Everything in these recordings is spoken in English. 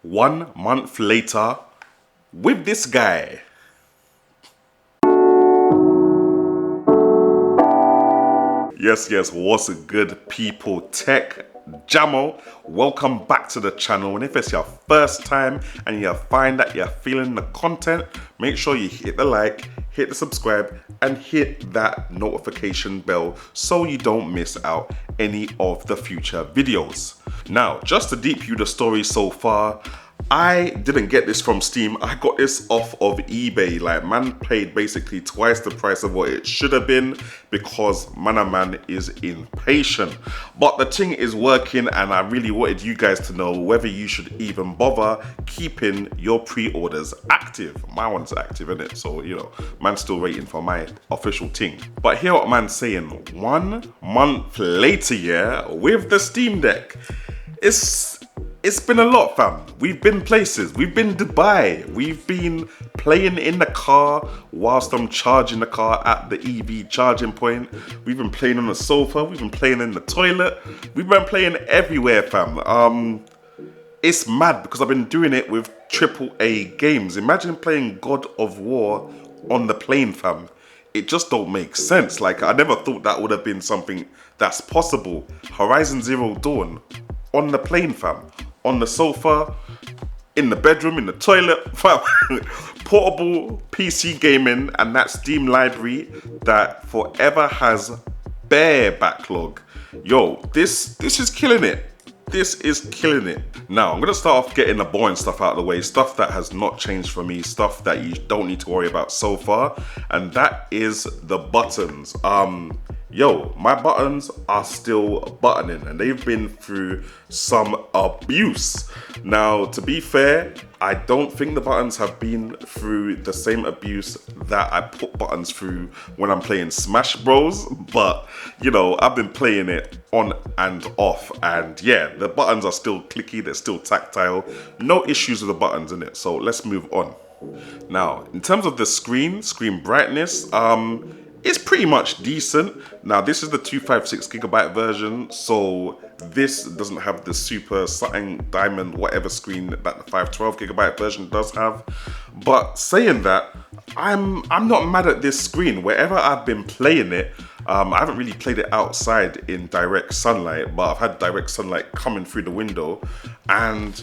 1 month later with this guy. Yes, what's good people? Tech Jamo, welcome back to the channel. And if it's your first time and you find that you're feeling the content, make sure you hit the like, hit the subscribe, and hit that notification bell so you don't miss out any of the future videos. Now, just to deep you the story so far, I didn't get this from Steam. I got this off of eBay. Like, man paid basically twice the price of what it should have been because man is impatient. But the thing is working, and I really wanted you guys to know whether you should even bother keeping your pre-orders active. My one's active, isn't it? So, you know, man's still waiting for my official thing. But hear what man's saying. 1 month later, yeah, with the Steam Deck. It's been a lot, fam. We've been places. We've been Dubai. We've been playing in the car whilst I'm charging the car at the EV charging point. We've been playing on the sofa. We've been playing in the toilet. We've been playing everywhere, fam. It's mad because I've been doing it with AAA games. Imagine playing God of War on the plane, fam. It just don't make sense. Like, I never thought that would have been something that's possible. Horizon Zero Dawn on the plane, fam. On the sofa, in the bedroom, in the toilet, fam. Portable PC gaming and that Steam library that forever has bare backlog. Yo, this is killing it. This is killing it. Now, I'm gonna start off getting the boring stuff out of the way, stuff that has not changed for me, stuff that you don't need to worry about so far, and that is the buttons. Yo, my buttons are still buttoning and they've been through some abuse. Now, to be fair, I don't think the buttons have been through the same abuse that I put buttons through when I'm playing Smash Bros. But, you know, I've been playing it on and off, and yeah, the buttons are still clicky, they're still tactile. No issues with the buttons in it, so let's move on. Now, in terms of the screen brightness, it's pretty much decent. Now, this is the 256GB version, so this doesn't have the super something diamond whatever screen that the 512GB version does have. But saying that, I'm not mad at this screen. Wherever I've been playing it, I haven't really played it outside in direct sunlight, but I've had direct sunlight coming through the window, and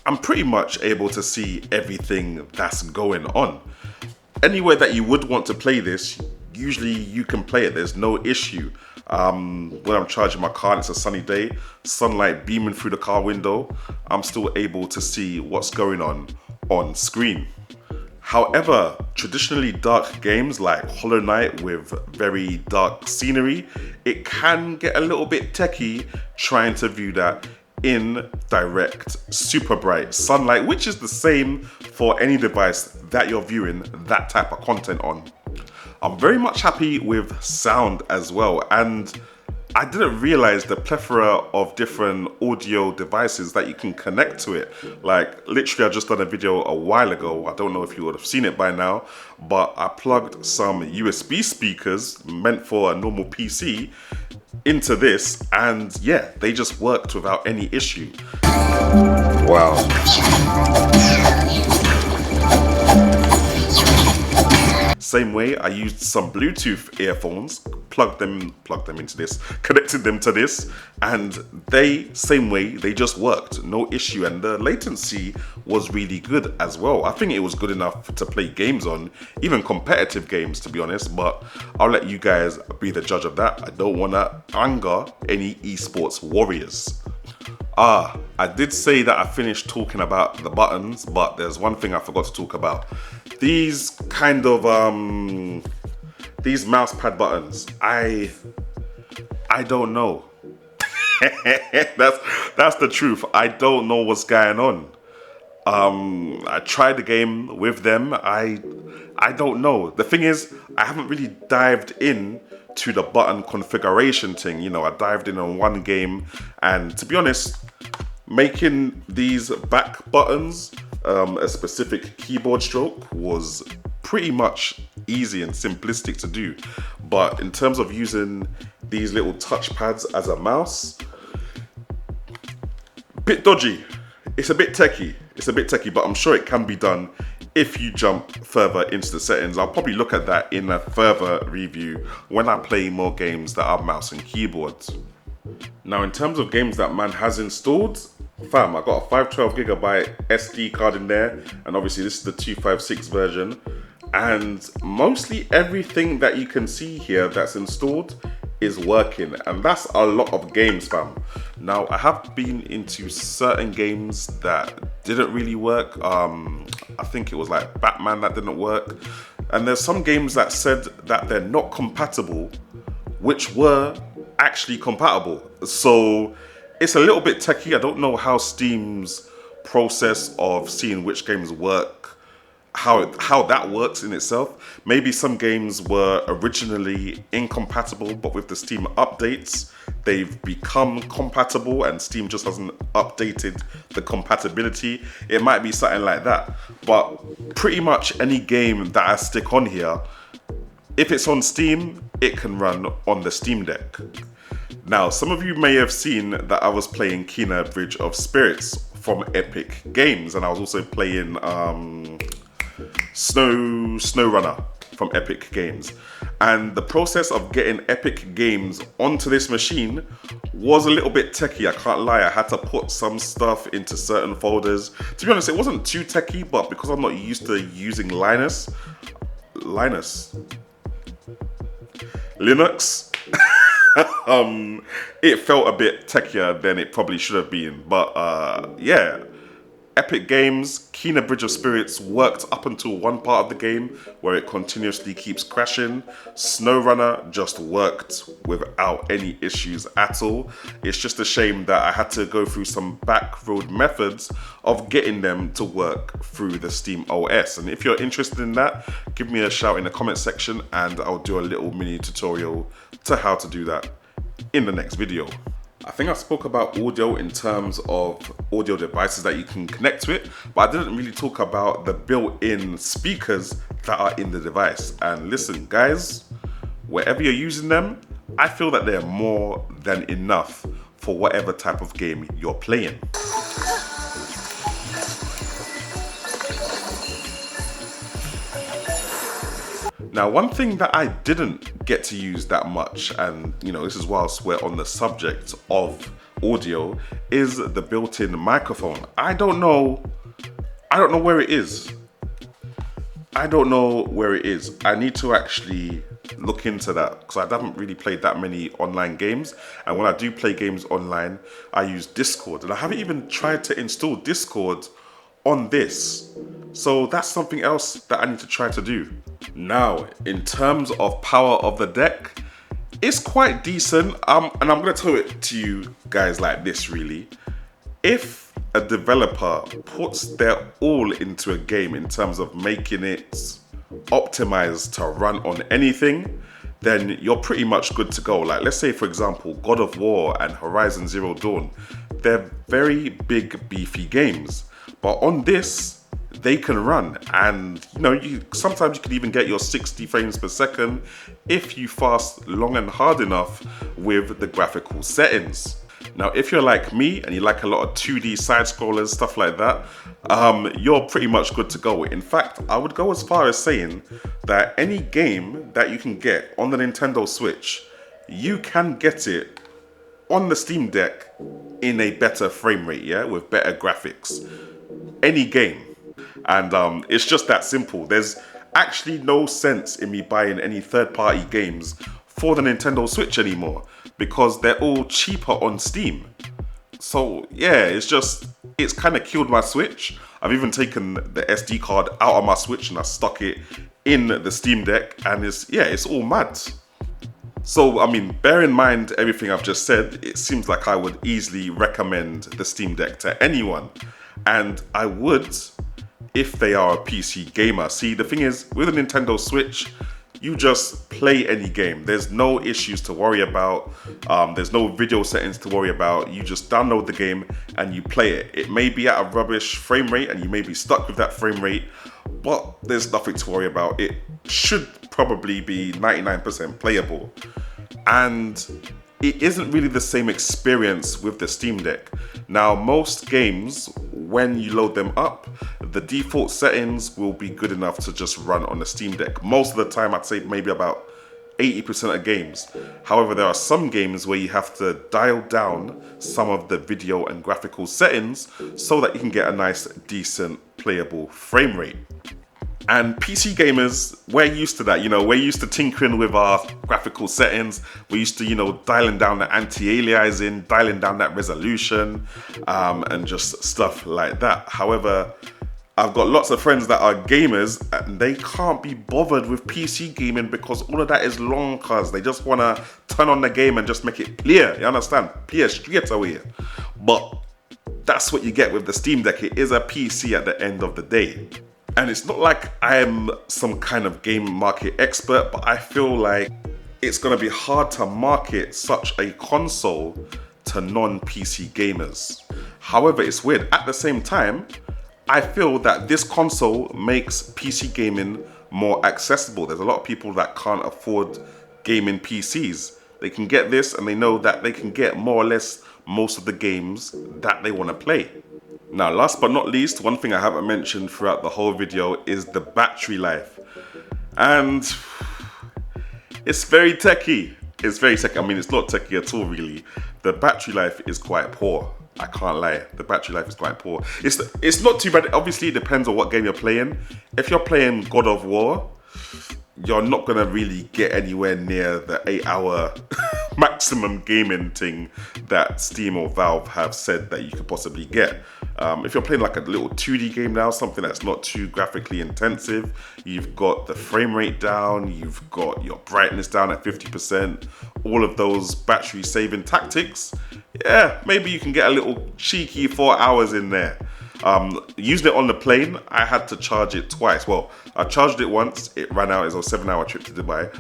I'm pretty much able to see everything that's going on. Anywhere that you would want to play this, usually you can play it, there's no issue. When I'm charging my car and it's a sunny day, sunlight beaming through the car window, I'm still able to see what's going on screen. However, traditionally dark games like Hollow Knight with very dark scenery, it can get a little bit techie trying to view that in direct super bright sunlight, which is the same for any device that you're viewing that type of content on. I'm very much happy with sound as well, and I didn't realize the plethora of different audio devices that you can connect to it. Like, literally, I just done a video a while ago. I don't know if you would have seen it by now, but I plugged some USB speakers meant for a normal PC into this, and yeah, they just worked without any issue. Wow. Same way, I used some Bluetooth earphones, plugged them into this, connected them to this, and same way, they just worked, no issue, and the latency was really good as well. I think it was good enough to play games on, even competitive games to be honest, but I'll let you guys be the judge of that. I don't want to anger any esports warriors. I did say that I finished talking about the buttons, but there's one thing I forgot to talk about. These kind of these mouse pad buttons, I don't know. that's the truth. I don't know what's going on. I tried the game with them. I don't know. The thing is, I haven't really dived in to the button configuration thing. You know, I dived in on one game, and to be honest, making these back buttons a specific keyboard stroke was pretty much easy and simplistic to do. But in terms of using these little touch pads as a mouse, bit dodgy. It's a bit techie. It's a bit techie, but I'm sure it can be done if you jump further into the settings. I'll probably look at that in a further review when I play more games that are mouse and keyboard. Now, in terms of games that man has installed, fam, I got a 512GB SD card in there, and obviously this is the 256 version. And mostly everything that you can see here that's installed is working, and that's a lot of games, fam. Now, I have been into certain games that didn't really work. I think it was like Batman that didn't work, and there's some games that said that they're not compatible, which were actually compatible. So it's a little bit techie. I don't know how Steam's process of seeing which games work, how that works in itself. Maybe some games were originally incompatible, but with the Steam updates, they've become compatible and Steam just hasn't updated the compatibility. It might be something like that. But pretty much any game that I stick on here, if it's on Steam, it can run on the Steam Deck. Now, some of you may have seen that I was playing Kena Bridge of Spirits from Epic Games, and I was also playing SnowRunner from Epic Games. And the process of getting Epic Games onto this machine was a little bit techie, I can't lie. I had to put some stuff into certain folders. To be honest, it wasn't too techie, but because I'm not used to using Linux, it felt a bit techier than it probably should have been. But yeah, Epic Games, Kena Bridge of Spirits worked up until one part of the game where it continuously keeps crashing. SnowRunner just worked without any issues at all. It's just a shame that I had to go through some back road methods of getting them to work through the Steam OS. And if you're interested in that, give me a shout in the comment section and I'll do a little mini tutorial to how to do that in the next video. I think I spoke about audio in terms of audio devices that you can connect to it, but I didn't really talk about the built-in speakers that are in the device. And listen, guys, wherever you're using them, I feel that they're more than enough for whatever type of game you're playing. Now, one thing that I didn't get to use that much, and you know, this is whilst we're on the subject of audio, is the built-in microphone. I don't know where it is. I don't know where it is. I need to actually look into that because I haven't really played that many online games. And when I do play games online, I use Discord, and I haven't even tried to install Discord on this. So that's something else that I need to try to do. Now, in terms of power of the deck, it's quite decent. And I'm gonna tell it to you guys like this really. If a developer puts their all into a game in terms of making it optimized to run on anything, then you're pretty much good to go. Like, let's say for example, God of War and Horizon Zero Dawn, they're very big, beefy games. But on this, they can run, and you know, sometimes you can even get your 60 frames per second if you fast long and hard enough with the graphical settings. Now, if you're like me and you like a lot of 2D side scrollers, stuff like that, you're pretty much good to go. In fact, I would go as far as saying that any game that you can get on the Nintendo Switch, you can get it on the Steam Deck in a better frame rate, yeah, with better graphics. Any game. And it's just that simple. There's actually no sense in me buying any third-party games for the Nintendo Switch anymore because they're all cheaper on Steam. So yeah, it's kind of killed my Switch. I've even taken the SD card out of my Switch and I stuck it in the Steam Deck, and it's all mad. So, I mean, bear in mind everything I've just said, it seems like I would easily recommend the Steam Deck to anyone. And I would, if they are a PC gamer. See, the thing is, with a Nintendo Switch, you just play any game. There's no issues to worry about. There's no video settings to worry about. You just download the game and you play it. It may be at a rubbish frame rate and you may be stuck with that frame rate, but there's nothing to worry about. It should probably be 99% playable. And it isn't really the same experience with the Steam Deck. Now, most games, when you load them up, the default settings will be good enough to just run on the Steam Deck. Most of the time, I'd say maybe about 80% of games. However, there are some games where you have to dial down some of the video and graphical settings so that you can get a nice, decent, playable frame rate. And PC gamers, we're used to that, we're used to tinkering with our graphical settings. We're used to, dialing down the anti-aliasing, dialing down that resolution, and just stuff like that. However, I've got lots of friends that are gamers and they can't be bothered with PC gaming because all of that is long cars. They just want to turn on the game and just make it clear, you understand? Clear straight away. But that's what you get with the Steam Deck. It is a PC at the end of the day. And it's not like I'm some kind of game market expert, but I feel like it's going to be hard to market such a console to non-PC gamers. However, it's weird. At the same time, I feel that this console makes PC gaming more accessible. There's a lot of people that can't afford gaming PCs. They can get this and they know that they can get more or less most of the games that they want to play. Now, last but not least, one thing I haven't mentioned throughout the whole video is the battery life. And it's very techie. It's very techie. I mean, it's not techie at all, really. The battery life is quite poor. I can't lie. The battery life is quite poor. It's not too bad. Obviously, it depends on what game you're playing. If you're playing God of War, you're not going to really get anywhere near the 8-hour maximum gaming thing that Steam or Valve have said that you could possibly get. If you're playing like a little 2D game now, something that's not too graphically intensive, you've got the frame rate down, you've got your brightness down at 50%, all of those battery saving tactics, yeah, maybe you can get a little cheeky 4 hours in there. Using it on the plane, I had to charge it twice. Well, I charged it once, it ran out. It was a 7-hour trip to Dubai.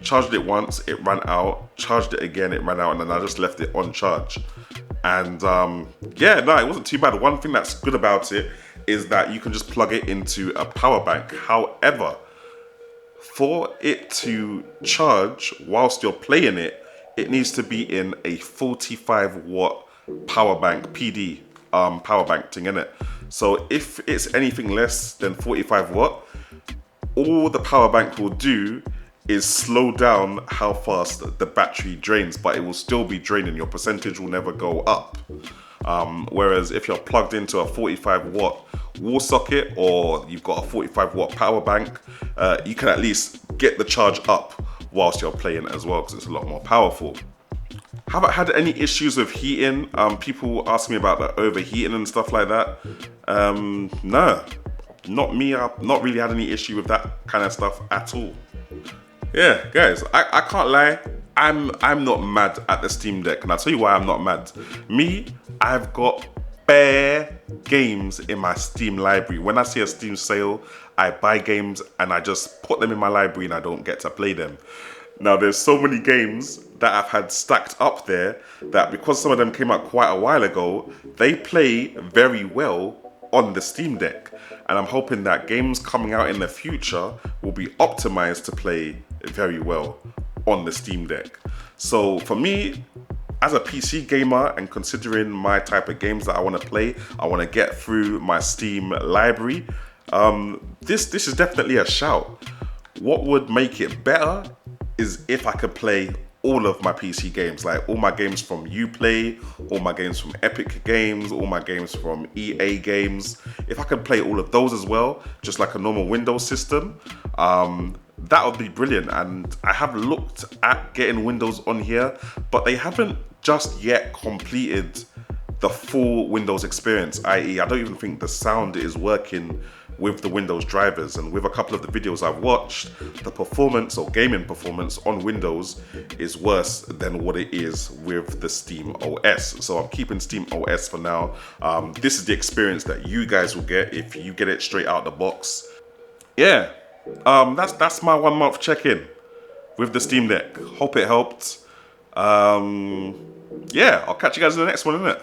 Charged it once, it ran out. Charged it again, it ran out, and then I just left it on charge. And yeah, no, it wasn't too bad. One thing that's good about it is that you can just plug it into a power bank. However, for it to charge whilst you're playing it, it needs to be in a 45-watt power bank, PD power bank thing, innit? So if it's anything less than 45 watt, all the power bank will do is slow down how fast the battery drains, but it will still be draining. Your percentage will never go up. Whereas if you're plugged into a 45 watt wall socket or you've got a 45 watt power bank, you can at least get the charge up whilst you're playing as well, because it's a lot more powerful. Haven't had any issues with heating. People ask me about the overheating and stuff like that. No, not me. I've not really had any issue with that kind of stuff at all. Yeah, guys, I can't lie. I'm not mad at the Steam Deck, and I'll tell you why I'm not mad. Me, I've got bare games in my Steam library. When I see a Steam sale, I buy games and I just put them in my library and I don't get to play them. Now, there's so many games that I've had stacked up there that because some of them came out quite a while ago, they play very well on the Steam Deck. And I'm hoping that games coming out in the future will be optimized to play very well on the Steam Deck. So for me, as a PC gamer and considering my type of games that I want to play, I want to get through my Steam library, this is definitely a shout. What would make it better is if I could play all of my PC games, like all my games from Uplay, all my games from Epic Games, all my games from EA Games. If I could play all of those as well, just like a normal Windows system, that would be brilliant. And I have looked at getting Windows on here, but they haven't just yet completed the full Windows experience, i.e. I don't even think the sound is working with the Windows drivers, and with a couple of the videos I've watched, the performance or gaming performance on Windows is worse than what it is with the Steam OS. So I'm keeping Steam OS for now. This is the experience that you guys will get if you get it straight out the box. Yeah, that's my 1 month check-in with the Steam Deck. Hope it helped. Yeah, I'll catch you guys in the next one, innit?